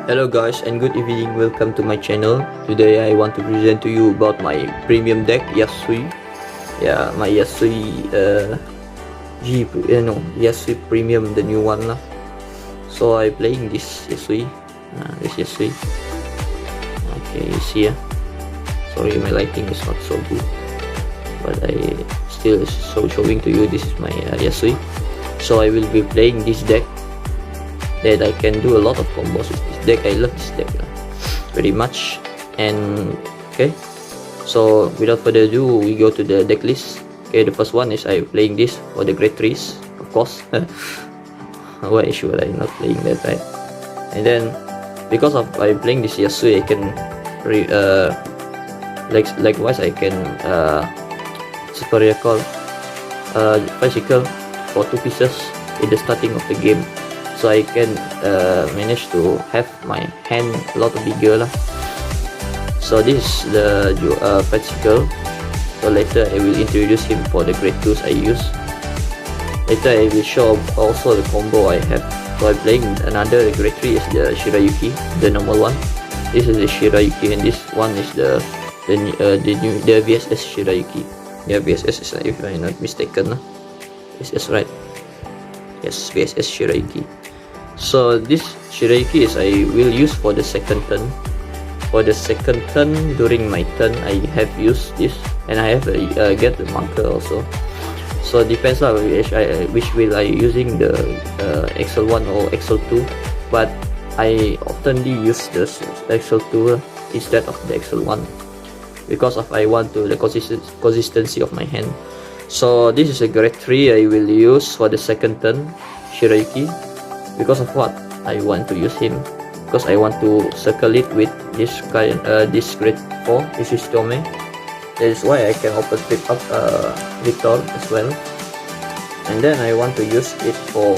Hello guys and good evening, welcome to my channel. Today I want to present to you about my premium deck Yasuie. Yeah, my Yasuie Yasuie premium, the new one lah. So I playing this Yasuie. Okay, you see sorry my lighting is not so good, but I still showing to you this is my Yasuie. So I will be playing this deck that I can do a lot of combos with this deck. I love this deck very much. And okay, so without further ado, we go to the deck list. Okay, the first one is I playing this for the great trees, of course. Why should I not playing that, right? And then because of I playing this Yasuie, I can likewise I can recall bicycle for 2 pieces in the starting of the game, so I can manage to have my hand a lot bigger lah. So this is the bicycle. So later I will introduce him for the great tools I use. Later I will show also the combo I have. So I'm playing another great tree is the Shirayuki, the normal one. This is the Shirayuki, and this one is the VSS Shirayuki. Yeah, VSS is, if I'm not mistaken, VSS, right? Yes, VSS Shirayuki. So this Shirayuki is I will use for the second turn. For the second turn, during my turn, I have used this, and I have get the marker also. So depends on which will I using the XL1 or XL2, but I oftenly use the XL2 instead of the XL1 because of I want to the consistency of my hand. So this is a great tree I will use for the second turn, Shirayuki. Because of what I want to use him, because I want to circle it with this kind, this grade 4, this is Tome. That is why I can open flip up Victor as well. And then I want to use it for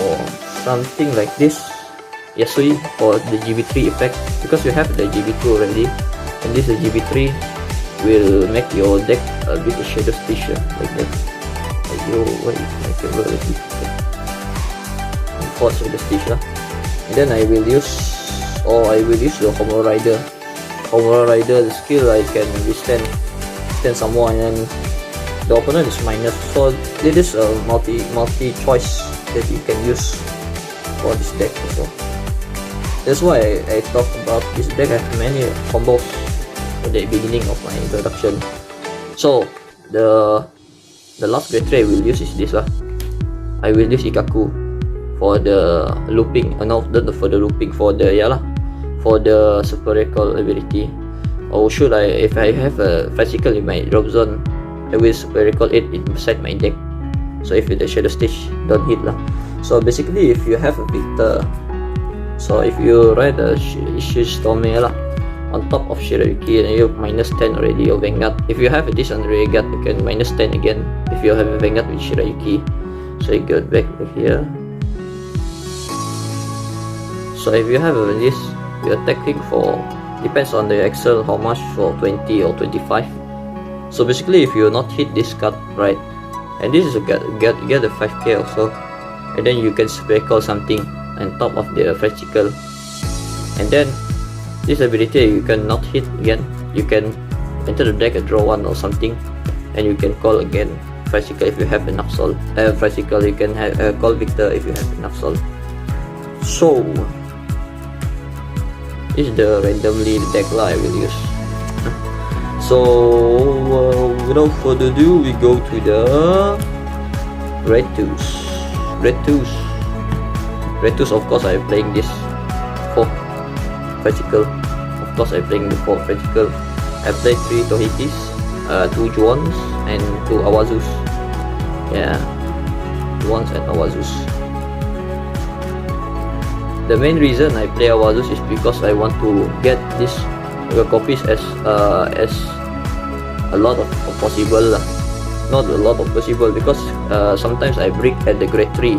something like this Yasuie for the GB3 effect, because you have the GB2 already, and this GB3 will make your deck a bit of shadow stitch like that. Like you wait, I can roll it. Force with the stitch lah. And then I will use the Homo Rider. The skill I can withstand some more, and then the opponent is minus. So it is a multi choice that you can use for this deck also. That's why I talk about this deck. I have many combos at the beginning of my introduction. So the last great tree I will use is this lah. I will use Ikaku for the looping, not for the looping, for the super recall ability. Or should I, if I have a bicycle in my drop zone, I will super recall it inside my deck, so if the shadow stitch don't hit lah. So basically, if you have a Victor, so if you ride a Shizutome lah on top of Shirayuki, and you minus 10 already your Vanguard. If you have this on Vanguard, you can minus 10 again if you have a Vanguard with Shirayuki. So you go back here. So if you have this, you attacking for, depends on the XL how much, for 20 or 25. So basically, if you not hit this card right, and this is a get a 5k also, and then you can sprinkle something on top of the bicycle, and then this ability you can not hit again. You can enter the deck and draw one or something, and you can call again bicycle if you have enough soul. Bicycle you can call Victor if you have enough soul. So this is the randomly deck lah I will use. So without further ado, we go to the red tools. Of course I am playing this 4 bicycle. Of course I am playing the 4 bicycle. I play 3 Tohitis, 2 Juons and 2 Awazus. Yeah, Juons and Awazus. The main reason I play Awazus is because I want to get this copies as a lot of possible, not a lot of possible, because sometimes I break at the grade 3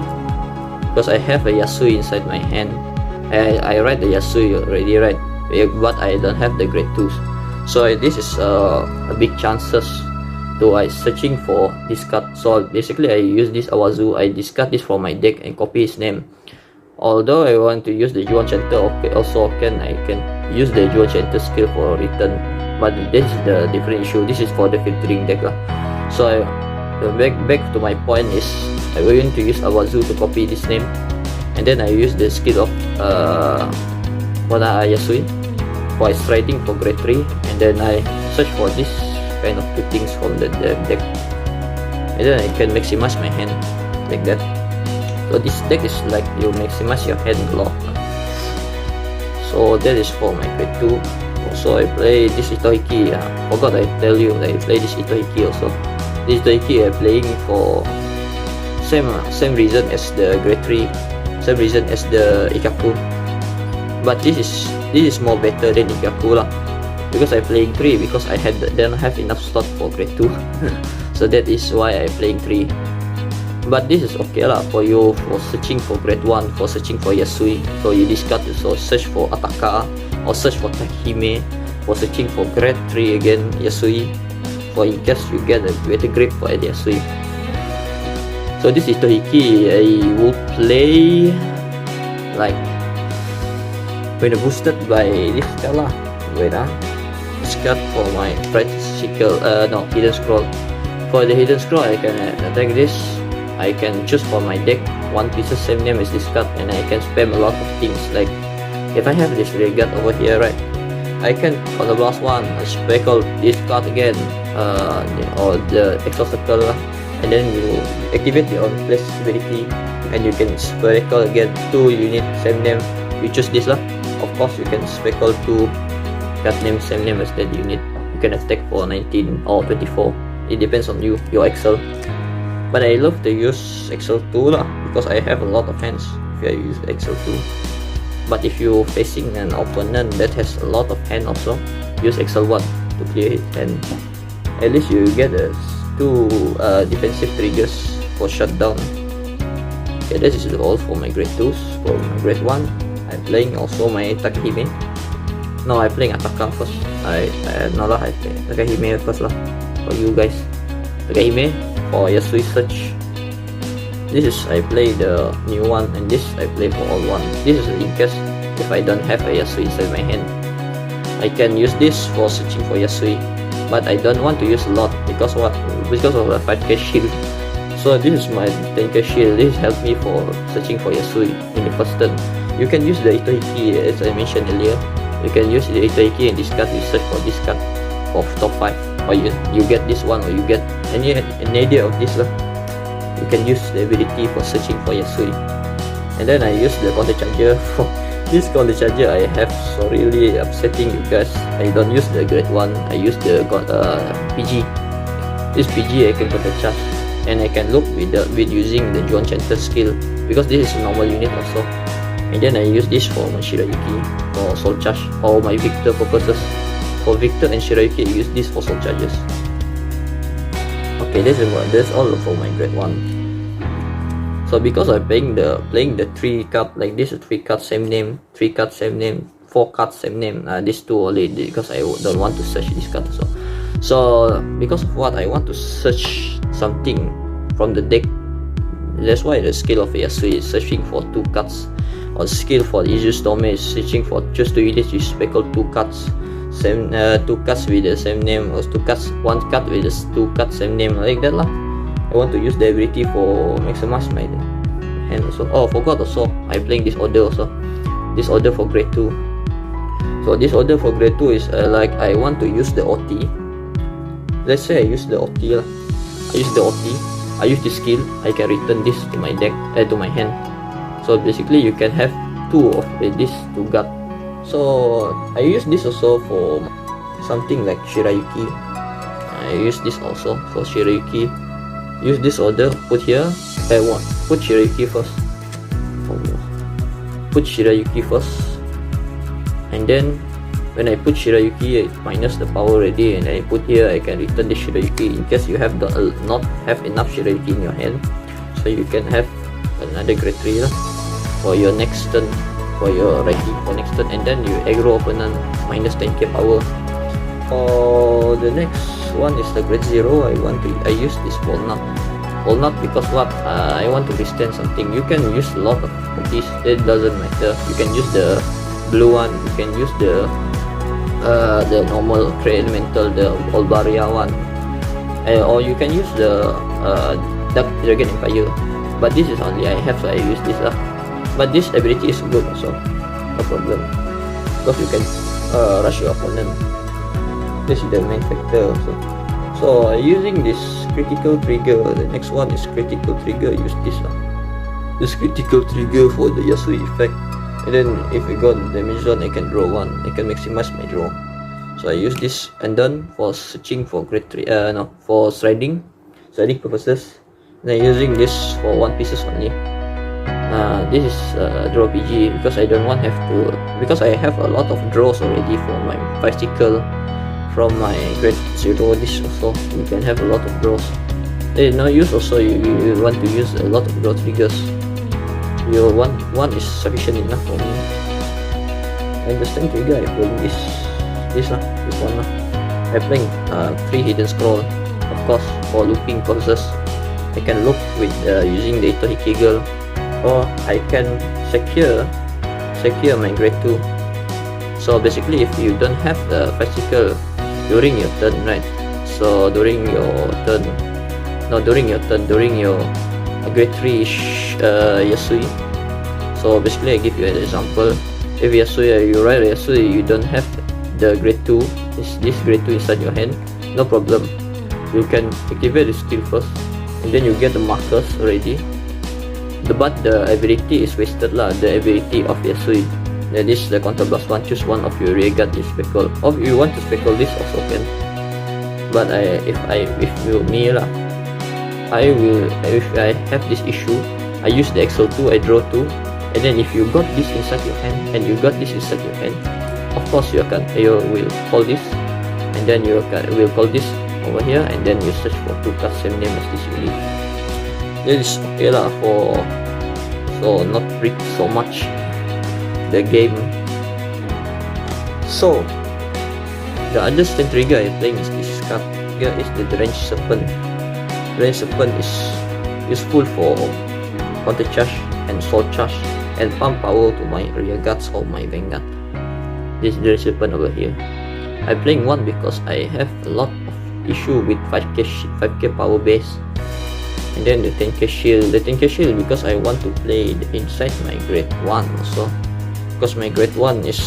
because I have a Yasuie inside my hand. I ride the Yasuie already, right? But I don't have the grade 2s. So this is a big chances to I searching for this card. So basically I use this Awazu, I discard this from my deck and copy his name. Although I want to use the Juan Chanter, okay, also I can use the Juan Chanter skill for return, but this is the different issue. This is for the filtering deck lah. So back to my point is I going to use Awazu to copy this name, and then I use the skill of Yasuie for striding for grade 3, and then I search for this kind of two things from the deck, and then I can maximize my hand like that. So this deck is like you maximize your hand a lot. So that is for my grade 2. Also I play this Itohiki. Forgot I tell you that I play this Itohiki also. This Itohiki I playing for same reason as the grade 3, same reason as the Ikaku. But this is more better than Ikaku lah, because I playing 3 because I don't have enough slot for grade 2. So that is why I playing 3. But this is okay lah for you for searching for grade 1, for searching for Yasuie. So you discard to search for Ataka or search for Takahime, for searching for grade 3 again Yasuie, for in case you get a better grade for Yasuie. So this is Itohiki. I will play like when boosted by this card lah. Wait this card for my practical hidden scroll. For the hidden scroll I can attack this. I can choose for my deck one piece of same name as this card, and I can spam a lot of things. Like if I have this regard over here, right, I can on the last one speckle this card again, or the extra circle, and then you activate your own place ability, and you can speckle again 2 unit same name. You choose this lah. Of course you can speckle 2 card name same name as that unit. You can attack for 19 or 24. It depends on you, your Excel. But I love to use Excel 2 lah, because I have a lot of hands if I use Excel 2. But if you facing an opponent that has a lot of hand also, use Excel 1 to clear it, and at least you get 2 defensive triggers for shutdown. Okay, this is all for my grade 2s. For my grade 1, I'm playing also my Takahime. No, I'm playing Ataka first. I play Takahime first lah for you guys. Takahime for Yasuie search. This is I play the new one, and this I play for all one. This is in case if I don't have a Yasuie inside my hand, I can use this for searching for Yasuie. But I don't want to use a lot because what? Because of the 5k shield. So this is my 10k shield. This helps me for searching for Yasuie in the first turn. You can use the Itohiki as I mentioned earlier. You can use the Itohiki and discard. You search for this card for top 5, or you get this one, or you get any idea of this lah. You can use the ability for searching for Yasuie. And then I use the counter charger. For this counter charger I have, so really upsetting you guys. I don't use the grade 1. I use the PG. This PG I can counter charge, and I can look with using the Juan Chanter skill, because this is a normal unit also. And then I use this for my Shirayuki for soul charge, or my Victor purposes. For Victor and Shirayuki, I use this for soul charges. Okay, that's all for my grade 1. So because I'm playing the 3 card like this, 3 cards same name, 3 cards same name, 4 cards same name. These 2 only because I don't want to search this card also. So because of what I want to search something from the deck, that's why the skill of Yasuie is searching for 2 cards. Or skill for Izu's Tome is searching for just 2 units. You speckle 2 cards. Same 2 cards with the same name, or 2 cards, 1 card with the 2 cards same name, like that lah. I want to use the ability for maximize my hand also. Oh, forgot also, I'm playing this order also. This order for grade 2. So this order for grade 2 is like I want to use the OT. Let's say I use the OT lah. I use the OT. I use this skill. I can return this to my deck, to my hand. So basically you can have 2 of this to guard. So I use this also for something like Shirayuki. I use this also for Shirayuki. Use this order, put here, put Shirayuki first. Put Shirayuki first, and then when I put Shirayuki, it minus the power already, and I put here, I can return the Shirayuki in case you have not have enough Shirayuki in your hand, so you can have another grade 3 lah for your next turn, for your Reiki for next turn, and then you aggro opponent minus 10k power. For the next one is the grade 0. I use this for not because what, I want to withstand something. You can use a lot of these, it doesn't matter. You can use the blue one, you can use the normal Trade Elemental, the Olbaria one, or you can use the Dark Dragon Empire. But this is only I have, so I use this lah. But this ability is good also, no problem, because you can rush your opponent. This is the main factor also. So using this critical trigger, the next one is critical trigger. Use this lah. This critical trigger for the Yasuie effect. And then if I got damage zone, I can draw one. I can maximize my draw. So I use this, and then for searching for grade 3, for striding purposes. Then using this for 1 pieces only. This is draw PG because I don't want because I have a lot of draws already for my bicycle from my grade 0. This also you can have a lot of draws. No use also you want to use a lot of draw triggers. Your one is sufficient enough for me. And the stand trigger, I playing this one lah. I playing 3 hidden scroll, of course for looping purposes. I can loop with using the Ito Hikigel, or I can secure my grade 2. So basically, if you don't have the bicycle during your turn, right? So during your grade 3 Yasuie. So basically, I give you an example. If Yasuie, you ride Yasuie, you don't have the grade 2, this grade 2 inside your hand, no problem. You can activate the skill first, and then you get the markers already. But the ability is wasted lah. The ability of Yasuie. Then this is the counterblast one. Choose one of your rear guard is speckle. Or if you want to speckle this also can. But if I have this issue, I use the XL2, I draw 2, and then if you got this inside your hand and you got this inside your hand, of course you will call this, and then you will call this over here, and then you search for 2 cards same name as this really. This is okay lah so not break so much the game. So the other stand trigger I playing is this card. Here is the Deranged Serpent. Deranged Serpent is useful for counter charge and sword charge and pump power to my rear guards or my vanguard. This is Deranged Serpent over here. I playing one because I have a lot of issue with 5k power base, and then the 10k shield. The 10k shield because I want to play inside my grade 1 also, because my grade 1 is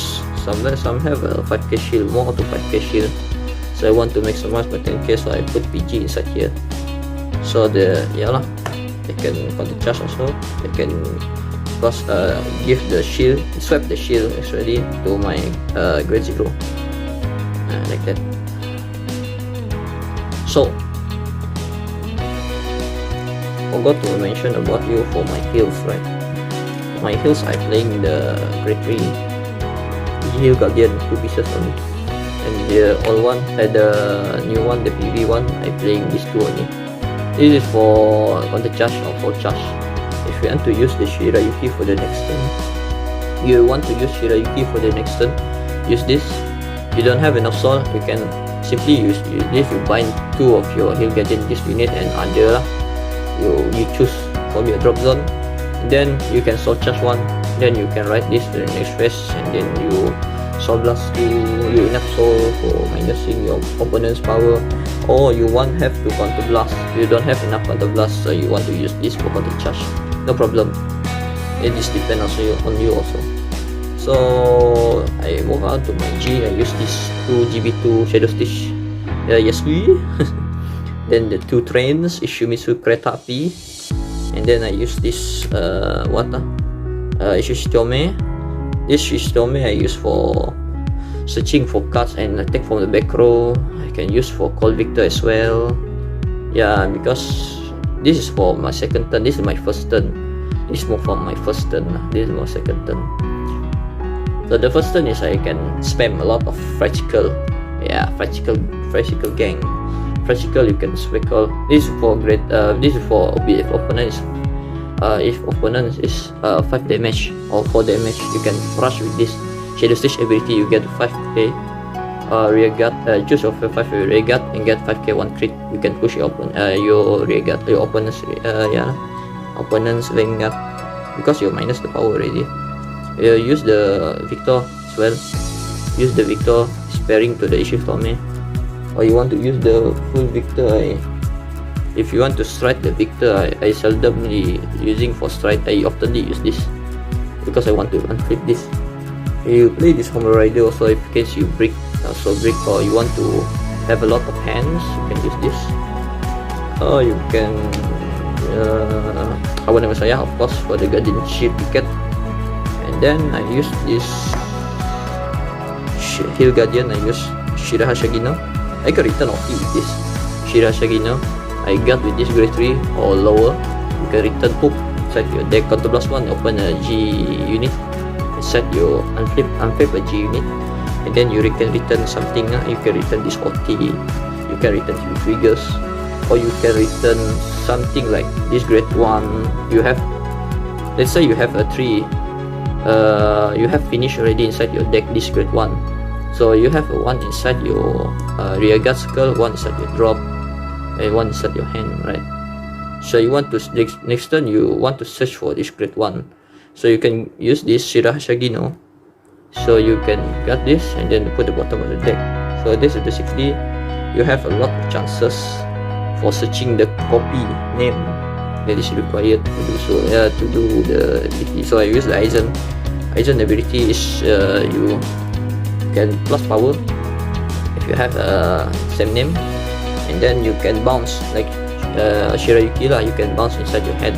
some have a 5k shield, more to 5k shield. So I want to maximize my 10k, so I put PG inside here. So they can counter charge also. They can give the shield, swap the shield actually to my grade 0, like that. So forgot to mention about you for my heals, right? My heals I playing the grade 3 Heal Guardian 2 pieces only, and the old one, the new one, the PV one, I playing these 2 only. This is for counter charge or full charge. If you want to use the Shirayuki for the next turn, use this. You don't have enough soul, you can simply use this. You bind 2 of your Heal Guardian this unit and other lah. You choose from your drop zone, and then you can soul charge 1. Then you can write this to the next phase, and then you soul blast you enough soul for minusing your opponent's power. Or you have to counter blast. You don't have enough counter blast, so you want to use this for counter charge. No problem. It just depends also on you also. So I move on to my G. I use this 2 GB2 Shadow Stitch Yasuie. Then the 2 trains Ishimitsu Kreta Api, and then I use this Shishitome. This Shishitome I use for searching for cards and attack from the back row. I can use for Call Victor as well. Yeah, because this is for my second turn. This is my first turn. This is more for my first turn. This is my second turn. So the first turn is I can spam a lot of Fragile. Yeah, Fragile gang. Fragile you can speckle. This is for grade. This is for if opponent is 5 damage or 4 damage, you can rush with this Shadow Stitch ability. You get 5k rear guard. Choose your 5 rear guard and get 5k 1 crit. You can push your rear guard, your opponent's opponent's vanguard, because you minus the power already. Use the Victor as well. Use the Victor sparing to the issue for me, or you want to use the full Victor. If you want to strike the Victor, I seldomly using for strike. I oftenly use this because I want to unflip this. You play this Homer Rider also in case you brick, or you want to have a lot of hands, you can use this. Or you can Awan Messiah, of course, for the Guardian Shield ticket. And then I use this Hill Guardian. I use Shiraha Shagino. I can return OP with this Shiraha Shagino. I got with this grade 3 or lower. You can return Poop inside your deck. Counter plus 1, open a G unit, set your unflip a G unit, and then you can return something. You can return this OT, you can return few triggers, or you can return something like this grade 1. You have, let's say you have a 3, you have finished already inside your deck this grade 1, so you have a 1 inside your rear guard circle, 1 inside your drop, and 1 inside your hand, right? So you want to next turn you want to search for this grade 1, so you can use this Shiraha Shagino. So you can cut this and then put the bottom of the deck. So this is basically, you have a lot of chances for searching the copy name that is required to do so. To do the ability. So I use the Aizen. Aizen ability is you can plus power if you have a same name, and then you can bounce like Shirayuki lah. You can bounce inside your hand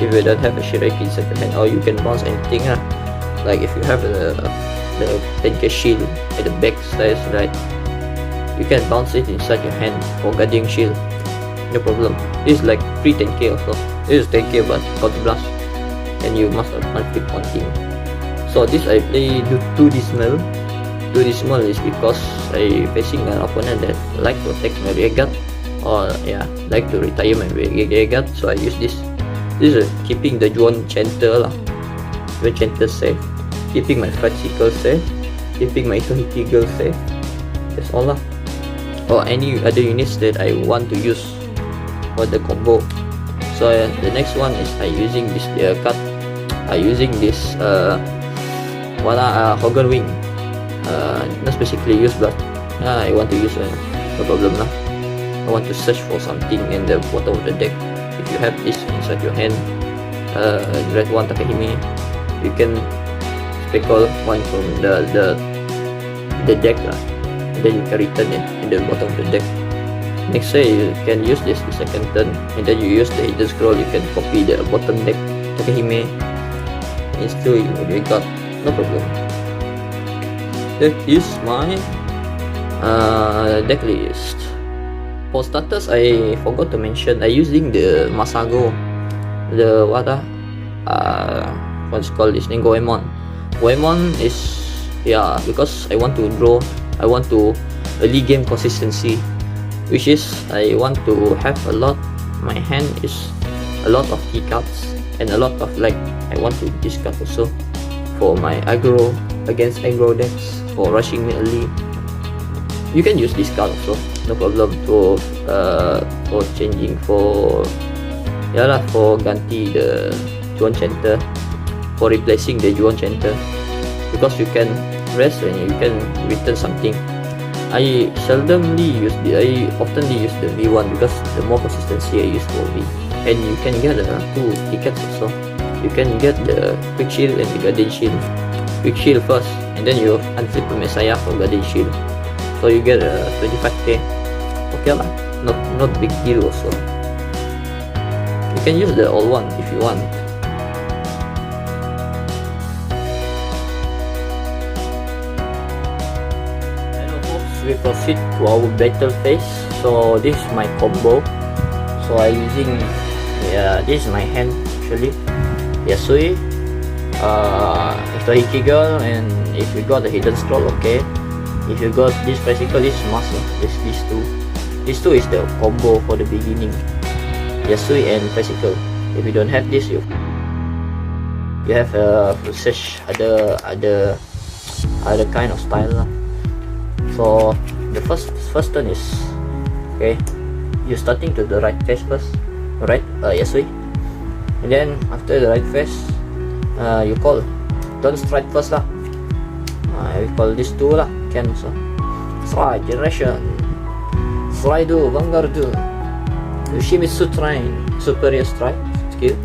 if you don't have a Shirayuki inside your hand, or you can bounce anything lah. Like if you have the 10k shield at the back side, right, you can bounce it inside your hand for guarding shield, no problem. This is like free 10k also. This is 10k but counter blast, and you must unflip one thing. So this I play 2 dismal. 2 dismal is because I facing an opponent that like to attack my rear guard, or like to retire my rear guard. So I use this. This is keeping the Juon Chanter lah. Juon Chanter safe, keeping my Fight-Seeker safe, keeping my Itohiki Girl safe. That's all lah. Or any other units that I want to use for the combo. So the next one is I using this card. I using this Hogan Wing. Not specifically use, but I want to use, no problem lah. I want to search for something in the bottom of the deck. If you have this inside your hand, grade 1 Takehime, you can speckle one from the deck lah. Then you can return it in the bottom of the deck. Next say you can use this the second turn, and then you use the hidden scroll. You can copy the bottom deck Takehime, and still you got no problem. That is my deck list. For starters, I forgot to mention I using the Masago, the what's called this name, Goemon. Goemon is because I want to draw. I want to early game consistency, which is I want to have a lot. My hand is a lot of key cards and a lot of I want to discard also for my aggro against aggro decks for rushing me early. You can use this card also, no problem, for changing for ganti the Juon Chanter, for replacing the Juon Chanter, because you can rest and you can return something. I oftenly use the V1 because the more consistency I use for V, and you can get 2 tickets also. You can get the Quick Shield and the Guardian Shield. Quick Shield first, and then you unflip the Messiah for Guardian Shield. So you get 25k. Okay lah, not big deal also. You can use the all one if you want. Hello folks, we proceed to our battle phase. So this is my combo. So I using this is my hand actually. Yasuie, Itohiki Girl, and if you got the hidden scroll, okay. If you got this bicycle, this must is these two. These two is the combo for the beginning. Yasuie and bicycle. If you don't have this, you have to search other kind of style lah. So the first turn is, okay, you're starting to the right phase first, right, Yasuie, and then after the right phase, you call, don't strike first lah. I call this two lah, can also. Strike generation, Slide-do, Vanguard-do, Yoshimitsu Train, superior strike skill.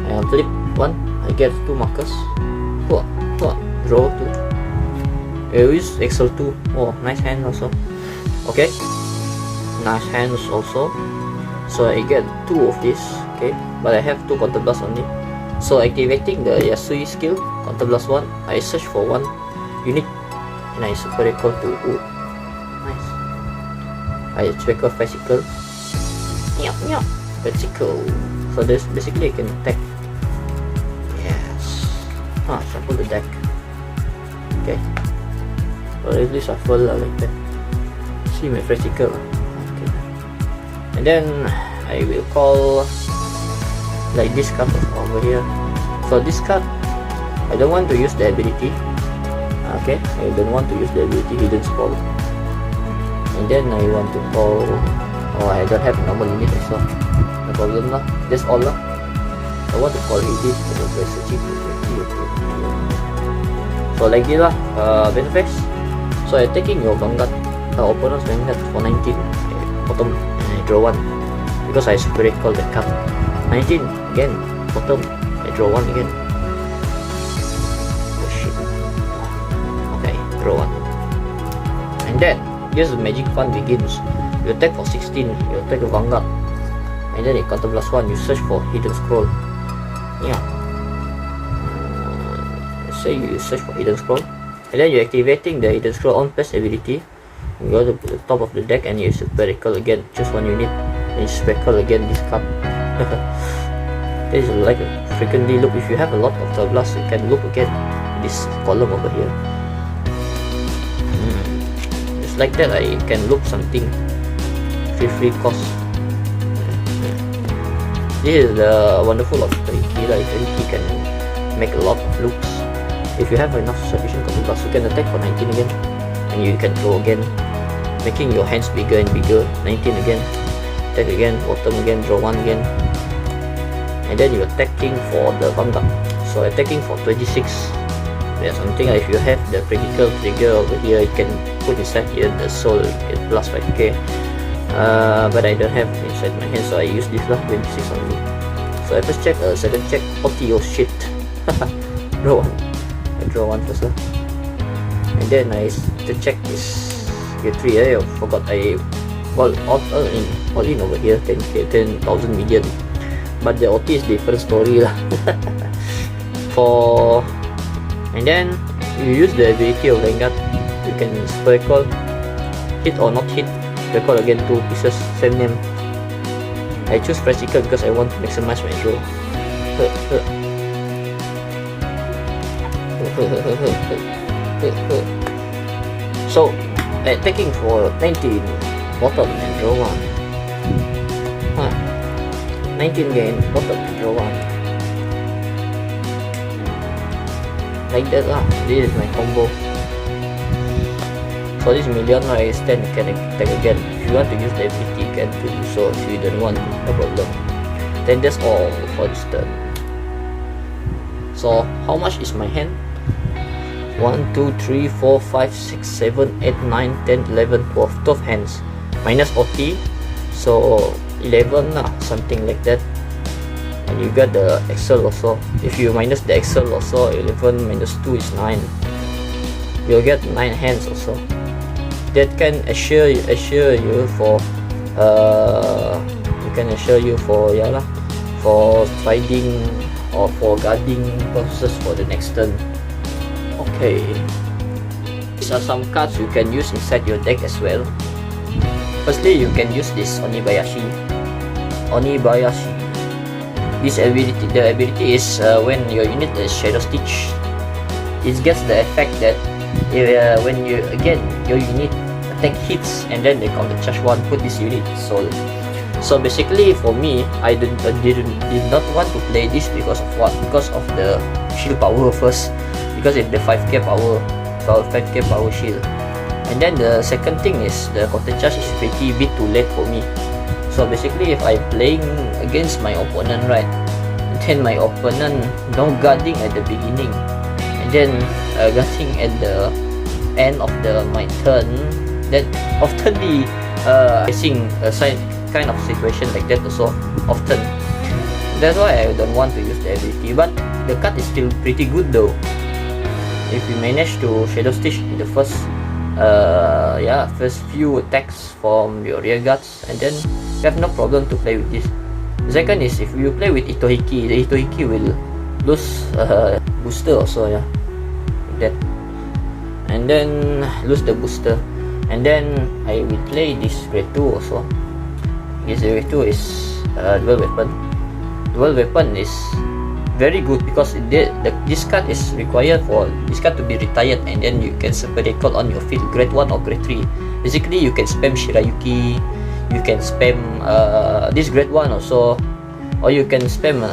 I flip one, I get 2 markers. Draw 2. I use Excel 2. Oh, nice hand also. Okay, nice hands also. So I get 2 of this. Okay, but I have 2 counter blast only. So activating the Yasuie skill, counter blast 1, I search for 1 unit and I super recall to nice. I trigger physical. Physical. So this basically I can attack. Yes. Shuffle the deck. Okay. Or at least shuffle like that. See my physical. Okay. And then I will call like this card over here. So this card, I don't want to use the ability. Okay, I don't want to use the ability Hidden Scroll. And then I want to call. Oh, I don't have normal unit as well. No problem lah. That's all lah. I want to call this. So like this lah. Benefits. So I taking your Vanguard, opponent's Vanguard for 19. Bottom, I draw 1 because I super recall that card. 19 again. Bottom, I draw 1 again. Oh shit. Okay, draw 1. And then here's the magic fun begins. You attack for 16, you attack a Vanguard, and then you counter blast 1, you search for Hidden Scroll. Yeah. Say you search for Hidden Scroll, and then you're activating the Hidden Scroll on plus ability. You go to the top of the deck and you super recall again, choose 1 unit, and you super recall again this card. This is like a frequently loop. If you have a lot of the blast, you can loop again this column over here. Just like that, I can loop something. Free cost. This is the wonderful of Teriki. Like Teriki can make a lot of loops. If you have enough sufficient counter blast, you can attack for 19 again, and you can throw again, making your hands bigger and bigger. 19 again, attack again, bottom again, draw 1 again, and then you're attacking for the Vanguard. So attacking for 26. There's something like if you have the critical trigger over here, you can put inside here the soul, get plus 5k. But I don't have inside my hand, so I use this lah, 26 only. So I first check, second check, oh shit. Draw 1. I draw 1 first lah. And then I check this get 3. I forgot I all in over here, 10,000 million. But the OT is different story lah. And then you use the ability of Vanguard, you can super recall, hit or not hit. Recall again 2 pieces, same name. I choose practical because I want to maximize my draw. So attacking for 19, bottom and draw 1. 19 gain, bottom and draw 1. Like that lah. This is my combo. For this million, I stand can attack again. If you want to use the ability, you can do so. If you don't want, no problem. Then that's all for this turn. So how much is my hand? 1, 2, 3, 4, 5, 6, 7, 8, 9, 10, 11, 12, 12 hands. Minus OT, so 11 lah, something like that. And you got the Excel also. If you minus the Excel also, 11 minus 2 is 9. You'll get 9 hands also. That can assure you for for striding or for guarding purposes for the next turn. Okay, these are some cards you can use inside your deck as well. Firstly, you can use this Onibayashi. This ability, the ability is when your unit is Shadow Stitch, it gets the effect that when you your unit attack hits and then they counter charge 1, put this unit soul. So basically for me, I did not want to play this because of what? Because of the shield power first. Because if the 5k power shield, And then the second thing is the counter charge is pretty bit too late for me. So basically, if I'm playing against my opponent, right, then my opponent no guarding at the beginning, and then guarding at the end of my turn, then often be facing a kind of situation like that also often. That's why I don't want to use the ability, but the card is still pretty good though. If you manage to Shadow Stitch in the first few attacks from your rear guards, and then you have no problem to play with this. The second is if you play with Itohiki, the Itohiki will lose booster also, yeah, like that, and then lose the booster. And then I will play this grade 2 also. This grade 2 is dual weapon. Dual weapon is very good because this card is required for this card to be retired, and then you can separate call on your field grade 1 or grade 3. Basically, you can spam Shirayuki, you can spam this grade 1 also, or you can spam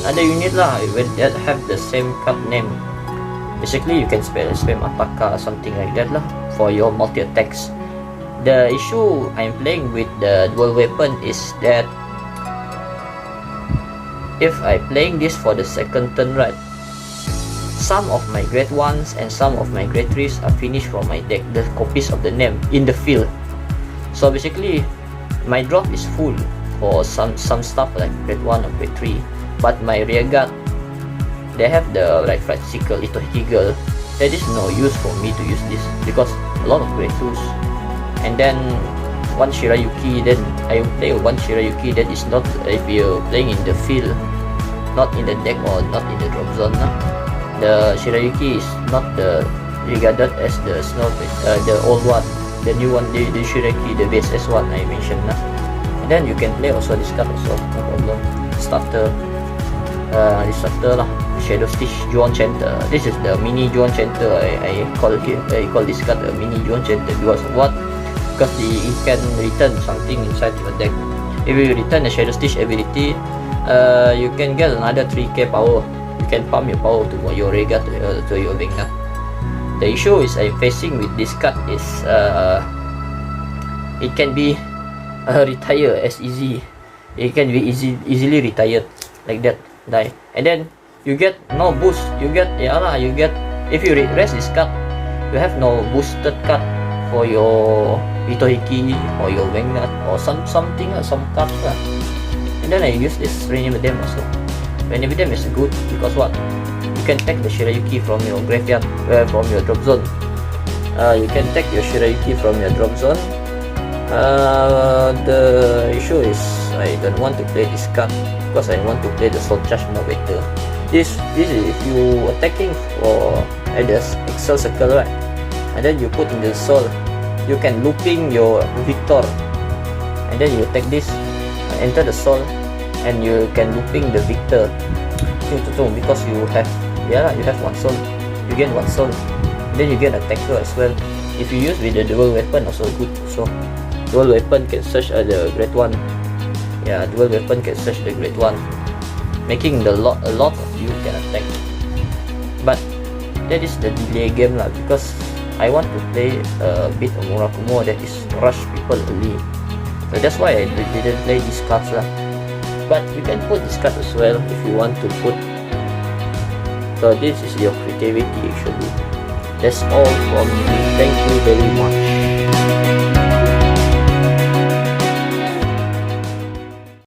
another unit lah that have the same card name. Basically, you can spam Ataka, something like that lah, for your multi attacks. The issue I'm playing with the dual weapon is that if I playing this for the second turn, right, some of my grade 1s and some of my grade 3s are finished from my deck, the copies of the name in the field. So basically, my drop is full for some stuff like grade 1 or grade 3, but my rear guard, they have the like Flight Seeker, Itohiki Girl. There is no use for me to use this because a lot of grade 2s, and then one Shirayuki, then I play one Shirayuki that is not, if you're playing in the field, not in the deck or not in the drop zone, the Shirayuki is not regarded as the the old one, the new one, the Shirayuki, the VSS one I mentioned. And then you can play also this card also, no problem. Starter lah, Shadow Stitch Juon Chanter. This is the mini Juon Chanter. I call this card a mini Juon Chanter because of what? Because it can return something inside your deck. If you return the Shadow Stitch ability, you can get another 3k power. You can pump your power to your Rega to your Venga. The issue is I'm facing with this card is it can be retired as easy. It can be easily retired like that, die. And then you get no boost. You get if you rest this card, you have no boosted card for your Itohiki or your Vanguard or some cards lah. And then I use this Reanimate also. Reanimate is good because what? You can take the Shirayuki from your graveyard, from your drop zone. You can take your Shirayuki from your drop zone. The issue is I don't want to play this card because I want to play the Soul Charge more better. This is if you attacking for at the Excel circle, right? And then you put in the soul, you can looping your Victor, and then you take this, enter the soul, and you can looping the Victor because you have one soul, you get one soul, then you get attacker as well. If you use with the dual weapon also good. So dual weapon can search the grade 1. Yeah, dual weapon can search the grade 1, making a lot of you can attack. But that is the delay game lah, because I want to play a bit of Murakumo that is rush people early. So that's why I didn't play these cards lah. But you can put this card as well if you want to put. So this is your creativity actually. That's all from me. Thank you very much.